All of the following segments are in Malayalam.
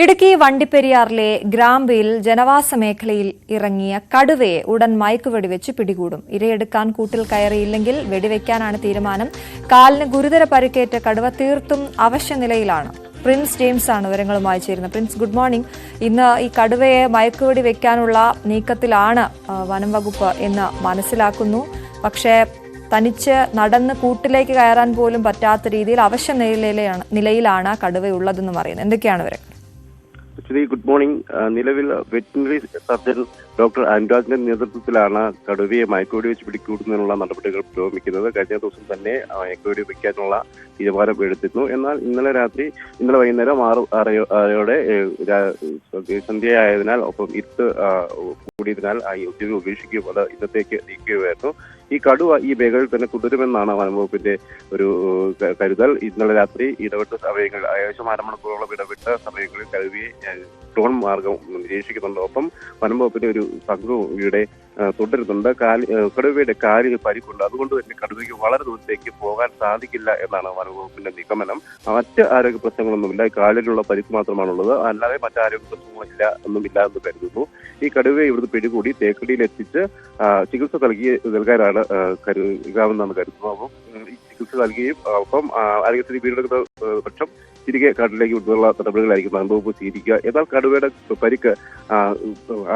ഇടുക്കി വണ്ടിപ്പെരിയാറിലെ ഗ്രാമ്പിയിൽ ജനവാസ മേഖലയിൽ ഇറങ്ങിയ കടുവയെ ഉടൻ മയക്കുവെടിവെച്ച് പിടികൂടും. ഇരയെടുക്കാൻ കൂട്ടിൽ കയറിയില്ലെങ്കിൽ വെടിവെക്കാനാണ് തീരുമാനം. കാലിന് ഗുരുതര പരിക്കേറ്റ കടുവ തീർത്തും അവശ്യനിലയിലാണ്. പ്രിൻസ് ജെയിംസ് ആണ് വിവരങ്ങളുമായി ചേരുന്നത്. Prince, good morning. ഇന്ന് ഈ കടുവയെ മയക്കുവെടി വെക്കാനുള്ള നീക്കത്തിലാണ് വനം വകുപ്പ് എന്ന് മനസ്സിലാക്കുന്നു. പക്ഷേ തനിച്ച് നടന്ന് കൂട്ടിലേക്ക് കയറാൻ പോലും പറ്റാത്ത രീതിയിൽ അവശ്യ നിലയിലാണ് കടുവയുള്ളതെന്നും അറിയുന്നത്. എന്തൊക്കെയാണ് വിവരങ്ങൾ? Good morning. നിലവിൽ വെറ്റിനറി സർജൻ ഡോക്ടർ അനുരാജിന്റെ നേതൃത്വത്തിലാണ് കടുവയെ മയക്കുവെടി വെച്ച് പിടികൂടുന്നതിനുള്ള നടപടികൾ പുരോഗമിക്കുന്നത്. കഴിഞ്ഞ ദിവസം തന്നെ മയക്കുവെടി വെക്കാനുള്ള തീരുമാനം എടുത്തിരുന്നു. എന്നാൽ ഇന്നലെ വൈകുന്നേരം 6:06 സന്ധ്യയായതിനാൽ ഒപ്പം ഇരുട്ട് കൂടിയതിനാൽ ഈ ഉദ്യോഗം ഉപേക്ഷിക്കുകയും അത് ഇന്നത്തേക്ക് നീക്കുകയായിരുന്നു. ഈ കടുവ ഈ മേഖലയിൽ തന്നെ തുടരുമെന്നാണ് വനംവകുപ്പിന്റെ ഒരു കരുതൽ. ഇന്നലെ രാത്രി ഇടപെട്ട സമയങ്ങളിൽ ഏകദേശം അരമണിക്കൂറോളം ഇടപെട്ട സമയങ്ങളിൽ കടുവയെ ഡ്രോൺ മാർഗം നിരീക്ഷിക്കുന്നുണ്ട്. ഒപ്പം വനംവകുപ്പിന്റെ ഒരു സംഘവും ഇവിടെ തുടരുന്നുണ്ട്. കടുവയുടെ കാലിന് പരിക്കുണ്ട്. അതുകൊണ്ട് തന്നെ കടുവയ്ക്ക് വളരെ ദൂരത്തേക്ക് പോകാൻ സാധിക്കില്ല എന്നാണ് വനംവകുപ്പിന്റെ നിഗമനം. മറ്റ് ആരോഗ്യ പ്രശ്നങ്ങളൊന്നുമില്ല, കാലിലുള്ള പരിക്ക് മാത്രമാണുള്ളത്. അല്ലാതെ മറ്റ് ആരോഗ്യ പ്രശ്നങ്ങളില്ല എന്ന് കരുതുന്നു. ഈ കടുവയെ ഇവിടുന്ന് പിടികൂടി തേക്കടിയിൽ എത്തിച്ച് ചികിത്സ നൽകാനാണ് കരുതാമെന്നാണ് കരുതുന്നത്. അപ്പം ഈ ചികിത്സ നൽകുകയും ഒപ്പം ആരോഗ്യസ്ഥിതി വീണ്ടെടുക്കുന്ന പക്ഷം തിരികെ കാട്ടിലേക്ക് വിട്ടുള്ള നടപടികളായിരിക്കും വനംവകുപ്പ് സ്വീകരിക്കുക. എന്നാൽ കടുവയുടെ പരിക്ക്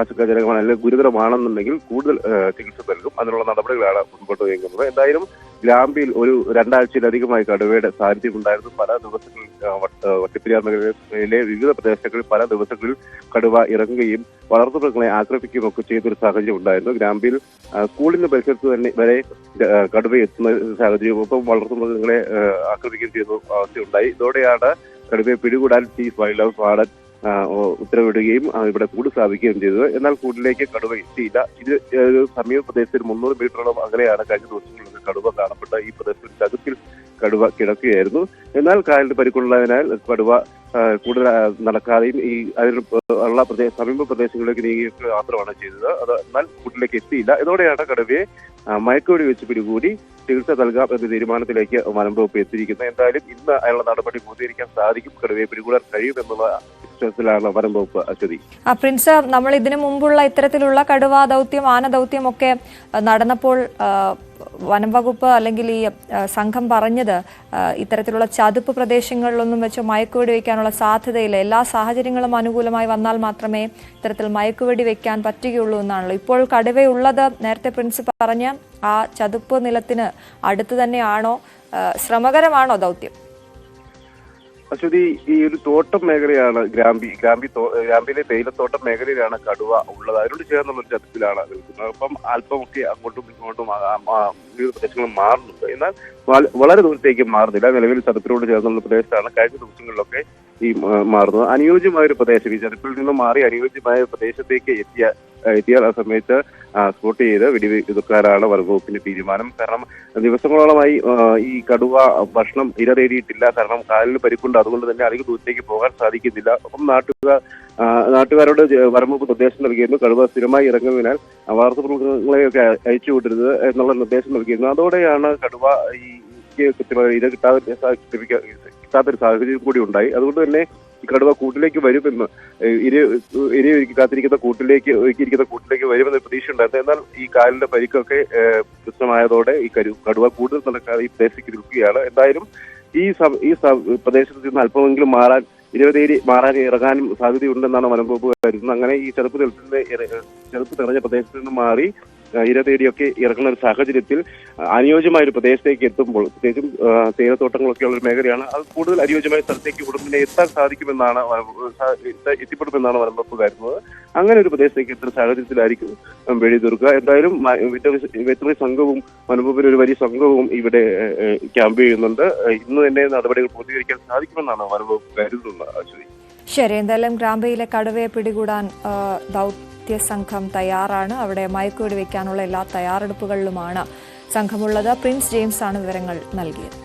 ആശങ്കാജനകമാണ് അല്ലെങ്കിൽ ഗുരുതരമാണെന്നുണ്ടെങ്കിൽ കൂടുതൽ ചികിത്സ നൽകും. അതിനുള്ള നടപടികളാണ് മുൻപോട്ട് നീങ്ങുന്നത്. എന്തായാലും ഗ്രാമ്പിയിൽ ഒരു 2 ആഴ്ചയിലധികമായി കടുവയുടെ സാന്നിധ്യം ഉണ്ടായിരുന്നു. പല ദിവസങ്ങളിൽ വട്ടിപ്പെരിയാർ മേഖലയിലെ വിവിധ പ്രദേശങ്ങളിൽ പല ദിവസങ്ങളിൽ കടുവ ഇറങ്ങുകയും വളർത്തുമൃഗങ്ങളെ ആക്രമിക്കുകയും ഒക്കെ ചെയ്തൊരു സാഹചര്യം ഉണ്ടായിരുന്നു. ഗ്രാമ്പിയിൽ സ്കൂളിന്റെ പരിസരത്ത് തന്നെ വരെ കടുവ എത്തുന്ന സാഹചര്യം, ഒപ്പം വളർത്തുമൃഗങ്ങളെ ആക്രമിക്കുകയും ചെയ്യുന്ന അവസ്ഥയുണ്ടായി. ഇതോടെയാണ് കടുവയെ പിടികൂടാൻ ചീഫ് വൈൽഡ് ലൈഫ് വാർഡൻ ഉത്തരവിടുകയും ഇവിടെ കൂട് സ്ഥാപിക്കുകയും ചെയ്തത്. എന്നാൽ കൂടിലേക്ക് കടുവ എത്തിയില്ല. ഇത് സമീപ പ്രദേശത്തിൽ 300 മീറ്ററോളം അകലെയാണ് കഴിഞ്ഞ ദിവസങ്ങളിൽ കടുവ കാണപ്പെട്ട. ഈ പ്രദേശത്തിൽ ചതുപ്പിൽ കടുവ കിടക്കുകയായിരുന്നു. എന്നാൽ കാലിന് പരിക്കുള്ളതിനാൽ കടുവ കൂടുതൽ നടക്കാതെയും ഈ അതിന് ഉള്ള സമീപ പ്രദേശങ്ങളിലേക്ക് നീങ്ങിയിട്ട് മാത്രമാണ് ചെയ്തത്. എന്നാൽ കൂട്ടിലേക്ക് എത്തിയില്ല. ഇതോടെയാണ് കടുവയെ മയക്കുവെടി വെച്ച് പിടികൂടി ചികിത്സ നൽകാം എന്ന തീരുമാനത്തിലേക്ക് വനംവകുപ്പ് എത്തിയിരിക്കുന്നത്. എന്തായാലും ഇന്ന് അതിനുള്ള നടപടി പൂർത്തീകരിക്കാൻ സാധിക്കും. കടുവയെ പിടികൂടാൻ കഴിയും എന്നുള്ള വിശ്വാസത്തിലാണ് വനംവകുപ്പ്. അശ്വതി, പ്രിൻസ്, നമ്മൾ ഇതിനു മുമ്പുള്ള ഇത്തരത്തിലുള്ള കടുവ ദൗത്യം, ആന ദൗത്യം ഒക്കെ നടന്നപ്പോൾ വനംവകുപ്പ് അല്ലെങ്കിൽ ഈ സംഘം പറഞ്ഞത് ഇത്തരത്തിലുള്ള ചതുപ്പ് പ്രദേശങ്ങളിലൊന്നും വെച്ച് മയക്കുവെടി വയ്ക്കാനുള്ള സാധ്യതയില്ല. എല്ലാ സാഹചര്യങ്ങളും അനുകൂലമായി വന്നാൽ മാത്രമേ ഇത്തരത്തിൽ മയക്കുവെടി വെക്കാൻ പറ്റുകയുള്ളൂ എന്നാണല്ലോ. ഇപ്പോൾ കടുവയുള്ളത് നേരത്തെ പ്രിൻസ് പറഞ്ഞ ആ ചതുപ്പ് നിലത്തിന് അടുത്ത് തന്നെയാണോ? ശ്രമകരമാണോ ദൗത്യം? അശ്വതി, ഈ ഒരു തോട്ടം മേഖലയാണ് ഗ്രാമ്പിലെ തേയിലത്തോട്ടം മേഖലയിലാണ് കടുവ ഉള്ളത്. അതിനോട് ചേർന്നുള്ള ഒരു ചതുപ്പിലാണ് നിൽക്കുന്നത്. അപ്പം അല്പമൊക്കെ അങ്ങോട്ടും ഇങ്ങോട്ടും വിവിധ പ്രദേശങ്ങൾ മാറുന്നുണ്ട്. എന്നാൽ വളരെ ദൂരത്തേക്ക് മാറുന്നില്ല. നിലവിൽ ചതുപ്പിനോട് ചേർന്നുള്ള പ്രദേശത്താണ് കഴിഞ്ഞ ദിവസങ്ങളിലൊക്കെ ഈ മാറുന്നത്. അനുയോജ്യമായ ഒരു പ്രദേശം, ഈ ചതുപ്പിൽ നിന്ന് മാറി അനുയോജ്യമായ പ്രദേശത്തേക്ക് എത്തിയാൽ ആ സമയത്ത് സ്പോട്ട് ചെയ്ത് വെടിവെക്കാനാണ് വനംവകുപ്പിന്റെ തീരുമാനം. കാരണം ദിവസങ്ങളോളമായി ഈ കടുവ ഭക്ഷണം ഇര തേടിയിട്ടില്ല. കാരണം കാലിന് പരിക്കുണ്ട്. അതുകൊണ്ട് തന്നെ അധികം ദൂരത്തേക്ക് പോകാൻ സാധിക്കുന്നില്ല. അപ്പം നാട്ടുകാരോട് വനംവകുപ്പ് നിർദ്ദേശം നൽകിയിരുന്നു. കടുവ സ്ഥിരമായി ഇറങ്ങുന്നതിനാൽ വളർത്തുമൃഗങ്ങളെയൊക്കെ അയച്ചുവിടരുത് എന്നുള്ള നിർദ്ദേശം നൽകിയിരുന്നു. അതോടെയാണ് കടുവ ഈ കൃത്യമായി ഇര കിട്ടാത്തൊരു സാഹചര്യം കൂടി ഉണ്ടായി. അതുകൊണ്ട് തന്നെ ഈ കടുവ കൂട്ടിലേക്ക് വരുമെന്ന് ഇരയൊരുക്കി കാത്തിരിക്കുന്ന കൂട്ടിലേക്ക് വരുമെന്ന് പ്രതീക്ഷ ഉണ്ടായിരുന്നു. എന്നാൽ ഈ കാലിന്റെ പരിക്കൊക്കെ പ്രശ്നമായതോടെ ഈ കടുവ കൂടുതൽ നടക്കാതെ ഈ പ്രദേശത്തേക്ക് നിൽക്കുകയാണ്. എന്തായാലും ഈ പ്രദേശത്ത് നിന്ന് അല്പമെങ്കിലും മാറാൻ ഇറങ്ങാനും സാധ്യതയുണ്ടെന്നാണ് വനംവകുപ്പ് കരുതുന്നത്. അങ്ങനെ ഈ ചെറുപ്പ് നിറഞ്ഞ പ്രദേശത്ത് നിന്ന് മാറി ഇര തേടിയൊക്കെ ഇറങ്ങുന്ന ഒരു സാഹചര്യത്തിൽ അനുയോജ്യമായ ഒരു പ്രദേശത്തേക്ക് എത്തുമ്പോൾ, പ്രത്യേകിച്ചും തേയിലത്തോട്ടങ്ങളൊക്കെ ഉള്ള ഒരു മേഖലയാണ്, അത് കൂടുതൽ അനുയോജ്യമായ സ്ഥലത്തേക്ക് ഉടനെ എത്തിപ്പെടുമെന്നാണ് വനംവകുപ്പ് കരുതുന്നത്. അങ്ങനെ ഒരു പ്രദേശത്തേക്ക് എത്തുന്ന സാഹചര്യത്തിലായിരിക്കും വെടി തീർക്കുക. എന്തായാലും വെറ്ററിനറി സംഘവും വനംവകുപ്പിന്റെ ഒരു വലിയ സംഘവും ഇവിടെ ക്യാമ്പ് ചെയ്യുന്നുണ്ട്. ഇന്ന് തന്നെ നടപടികൾ പൂർത്തീകരിക്കാൻ സാധിക്കുമെന്നാണ് വനംവകുപ്പ് കരുതുന്നത്. ശരി, എന്തായാലും ഗ്രാമ്പിയിലെ കടുവയെ പിടികൂടാൻ സംഘം തയ്യാറാണ്. അവിടെ മയക്കുവെടി വയ്ക്കാനുള്ള എല്ലാ തയ്യാറെടുപ്പുകളിലുമാണ് സംഘമുള്ളത്. പ്രിൻസ് ജെയിംസ് ആണ് വിവരങ്ങൾ നൽകിയത്.